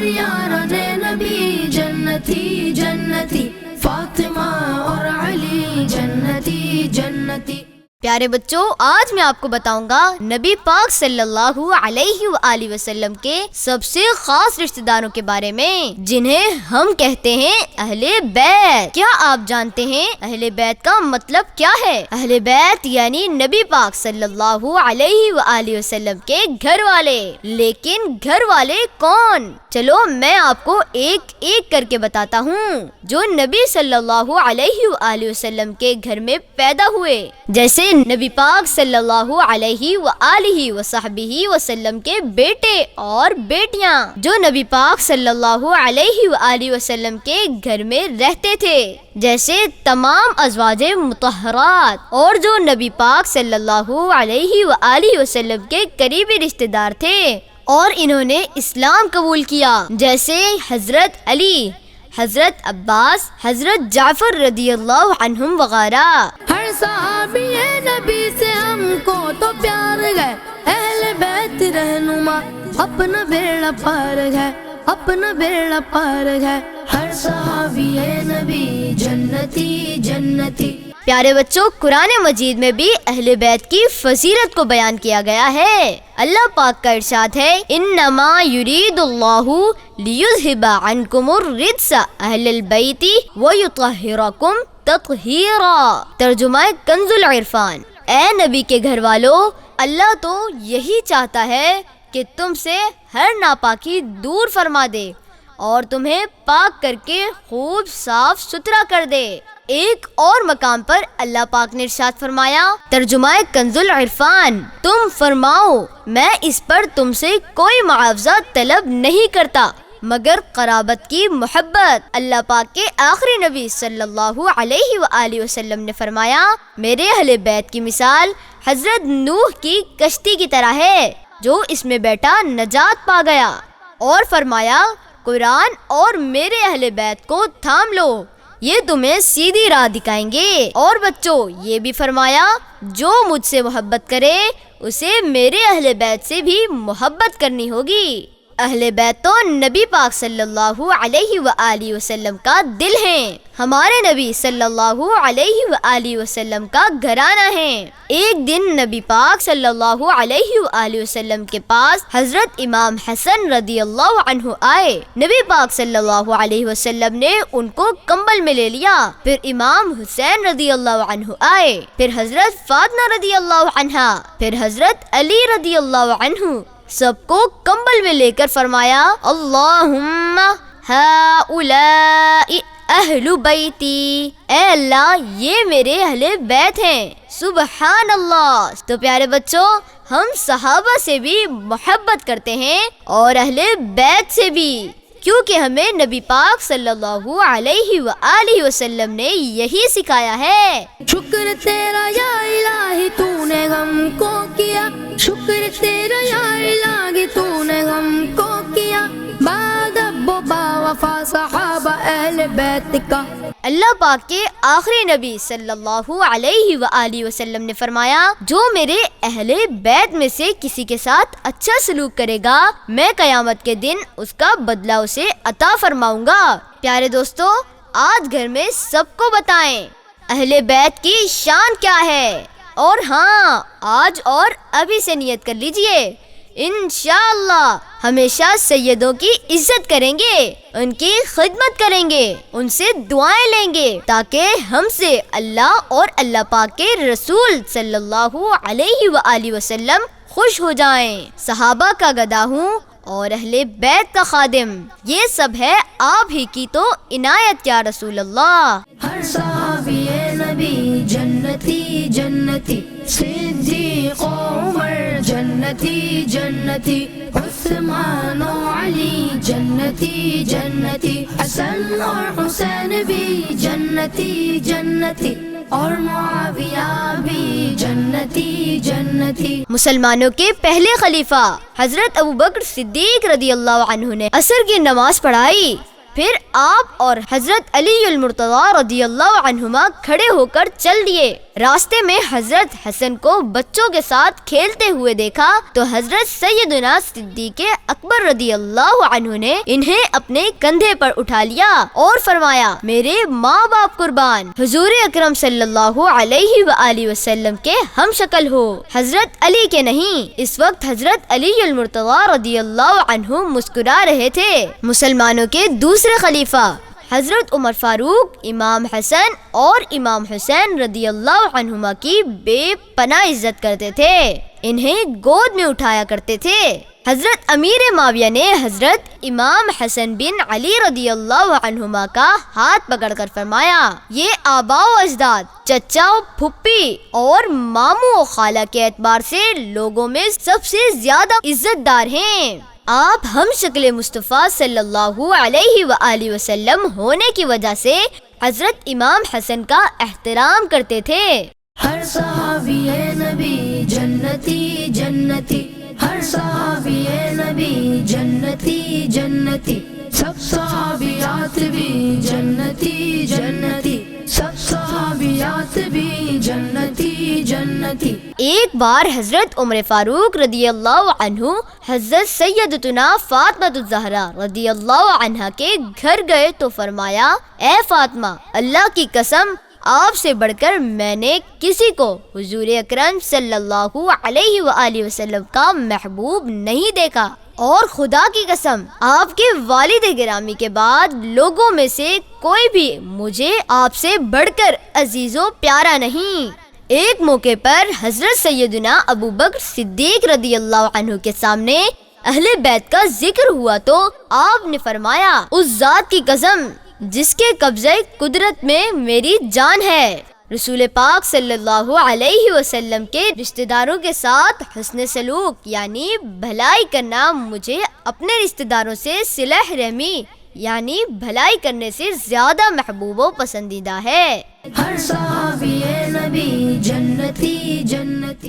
याराने नबी जन्नती जन्नती, फातिमा और अली जन्नती जन्नती। प्यारे बच्चों, आज मैं आपको बताऊंगा नबी पाक सल्लल्लाहु अलैहि वआलिहि वसल्लम के सबसे खास रिश्तेदारों के बारे में, जिन्हें हम कहते हैं अहले बैत। क्या आप जानते हैं अहले बैत का मतलब क्या है? अहले बैत यानी नबी पाक सल्लल्लाहु अलैहि वआलिहि वसल्लम के घर वाले। लेकिन घर वाले कौन? चलो मैं आपको एक एक करके बताता हूँ जो नबी सल्लल्लाहु अलैहि वआलिहि वसल्लम के घर में पैदा हुए। जैसे नबी पाक सल्लल्लाहु अलैहि वआलिहि वसहबिहि वसल्लम के बेटे और बेटियां जो नबी पाक सल्लल्लाहु अलैहि वआलिहि वसल्लम के घर में रहते थे, जैसे तमाम अज़वाजे मुतहरात, और जो नबी पाक सल्लल्लाहु अलैहि वआलिहि वसल्लम के करीबी रिश्तेदार थे और इन्होंने इस्लाम कबूल किया, जैसे हजरत अली, हजरत अब्बास, हजरत जाफर रदियल्लाहु अन्हुम वगैरह। हर सहाबी नबी से हमको तो प्यार है, अहले बैत रहनुमा अपना बेड़ा पार है, अपना बेड़ा पार है। हर सहाबी नबी जन्नती जन्नती। प्यारे बच्चों, कुरान मजीद में भी अहले बैत की फजीलत को बयान किया गया है। अल्लाह पाक का इरशाद है, इन्नमा युरीदुल्लाहु लियुज़हिबा अन्कुमुर रिज्सा अहलल बैति व युतहिरकुम तत्हीरा। तर्जुमा कंजुल इरफान। ए नबी के घर वालों, अल्लाह तो यही चाहता है कि तुमसे हर नापाकी दूर फरमा दे और तुम्हें पाक करके खूब साफ सुथरा कर दे। एक और मकाम पर अल्लाह पाक ने इरशाद फरमाया, तर्जुमा कंजुल इरफान, तुम फरमाओ मैं इस पर तुमसे कोई मुआवजा तलब नहीं करता मगर कराबत की मोहब्बत। अल्लाह पाक के आखिरी नबी सल्लल्लाहु अलैहि वआलिहि वसल्लम ने फरमाया, मेरे अहले बैत की मिसाल हजरत नूह की कश्ती की तरह है जो इसमें बैठा नजात पा गया। और फरमाया, कुरान और मेरे अहले बैत को थाम लो, ये तुम्हें सीधी राह दिखाएंगे। और बच्चों, ये भी फरमाया, जो मुझसे मोहब्बत करे उसे मेरे अहले बैत से भी मोहब्बत करनी होगी। अहले बैत तो नबी पाक सल्लल्लाहु अलैहि वआलिहि वसल्लम का दिल हैं। हमारे नबी सल्लल्लाहु अलैहि वआलिहि वसल्लम का घराना है। एक दिन नबी पाक सल्लल्लाहु अलैहि वआलिहि वसल्लम के पास हजरत इमाम हसन रदियल्लाहु अन्हु आए। नबी पाक सल्लल्लाहु अलैहि वसल्लम ने उनको कंबल में ले लिया। फिर इमाम हुसैन रदियल्लाहु अन्हु आए, फिर हजरत फातिमा रदियल्लाहु अन्हा, फिर हजरत अली रदियल्लाहु अन्हु। सबको कंबल में लेकर फरमाया, अल्लाहुम्मा हाउलाई अहलु बैती, ऐ अल्लाह ये मेरे अहले बैत हैं। सुबहान अल्लाह। तो प्यारे बच्चों, हम सहाबा से भी मोहब्बत करते हैं और अहले बैत से भी, क्योंकि हमें नबी पाक सल्लल्लाहु अलैहि वआलिहि वसल्लम ने यही सिखाया है। शुक्र तेरा या इलाही तूने हमको किया, शुक्र तेरा या इलाही तूने हमको किया, बाद अब्बो बावफा सहाबा अहले बैत का। अल्लाह पाक के आखिरी नबी सल्लल्लाहु अलैहि वआलिहि वसल्लम ने फरमाया, जो मेरे अहले बैत में से किसी के साथ अच्छा सलूक करेगा, मैं कयामत के दिन उसका बदला उसे अता फरमाऊंगा। प्यारे दोस्तों, आज घर में सबको बताएं अहले बैत की शान क्या है। और हाँ, आज और अभी से नियत कर लीजिए, इंशाअल्लाह हमेशा सैयदों की इज्जत करेंगे, उनकी खिदमत करेंगे, उनसे दुआएं लेंगे ताकि हमसे अल्लाह और अल्लाह पाक के रसूल सल्लल्लाहु अलैहि वआलिहि वसल्लम खुश हो जाएं। सहाबा का गदा हूँ और अहले बैत का खादिम, ये सब है आप ही की तो इनायत या रसूल अल्लाह। हर सहाबी नबी जन्नती जन्नती, सिद्दीक़ उमर जन्नती जन्नती, उस्मान और अली जन्नती जन्नती, हसन और हुसैन भी जन्नती जन्नती, और मुआविया भी जन्नती जन्नती। मुसलमानों के पहले खलीफा हजरत अबू बकर सिद्दीक रदियल्लाहु अन्हु ने असर की नमाज पढ़ाई। फिर आप और हजरत अली अल मुर्तज़ा रदियल्लाहु अन्हुमा खड़े होकर चल दिए। راستے میں حضرت حسن کو بچوں کے ساتھ کھیلتے ہوئے دیکھا تو حضرت سیدنا صدیق اکبر رضی اللہ عنہ نے انہیں اپنے کندھے پر اٹھا لیا اور فرمایا میرے ماں باپ قربان، حضور اکرم صلی اللہ علیہ وآلہ وسلم کے ہم شکل ہو، حضرت علی کے نہیں۔ اس وقت حضرت علی المرتضی رضی اللہ عنہ مسکرا رہے تھے۔ مسلمانوں کے دوسرے خلیفہ حضرت عمر فاروق امام حسن اور امام حسین رضی اللہ عنہما کی بے پناہ عزت کرتے تھے، انہیں گود میں اٹھایا کرتے تھے۔ حضرت امیر معاویہ نے حضرت امام حسن بن علی رضی اللہ عنہما کا ہاتھ پکڑ کر فرمایا یہ آبا و اجداد، چچا و پھپھی اور ماموں و خالہ کے اعتبار سے لوگوں میں سب سے زیادہ عزت دار ہیں۔ آپ ہم شکل مصطفیٰ صلی اللہ علیہ وآلہ وسلم ہونے کی وجہ سے حضرت امام حسن کا احترام کرتے تھے۔ ہر صحابی نبی جنتی جنتی، ہر صحابی نبی جنتی جنتی، سب صحابیات بھی جنتی جنتی، سب صحابیات بھی جنتی جنتی۔ ایک بار حضرت عمر فاروق رضی اللہ عنہ حضرت سیدتنا فاطمہ الزہرا رضی اللہ عنہا کے گھر گئے تو فرمایا اے فاطمہ، اللہ کی قسم آپ سے بڑھ کر میں نے کسی کو حضور اکرم صلی اللہ علیہ وآلہ وسلم کا محبوب نہیں دیکھا، اور خدا کی قسم آپ کے والد گرامی کے بعد لوگوں میں سے کوئی بھی مجھے آپ سے بڑھ کر عزیز و پیارا نہیں۔ ایک موقع پر حضرت سیدنا ابو بکر صدیق رضی اللہ عنہ کے سامنے اہل بیت کا ذکر ہوا تو آپ نے فرمایا اس ذات کی قسم جس کے قبضے قدرت میں میری جان ہے، رسول پاک صلی اللہ علیہ وسلم کے رشتہ داروں کے ساتھ حسن سلوک یعنی بھلائی کرنا مجھے اپنے رشتہ داروں سے صلح رحمی یعنی بھلائی کرنے سے زیادہ محبوب و پسندیدہ ہے۔ ہر صحابی نبی جنتی جنتی۔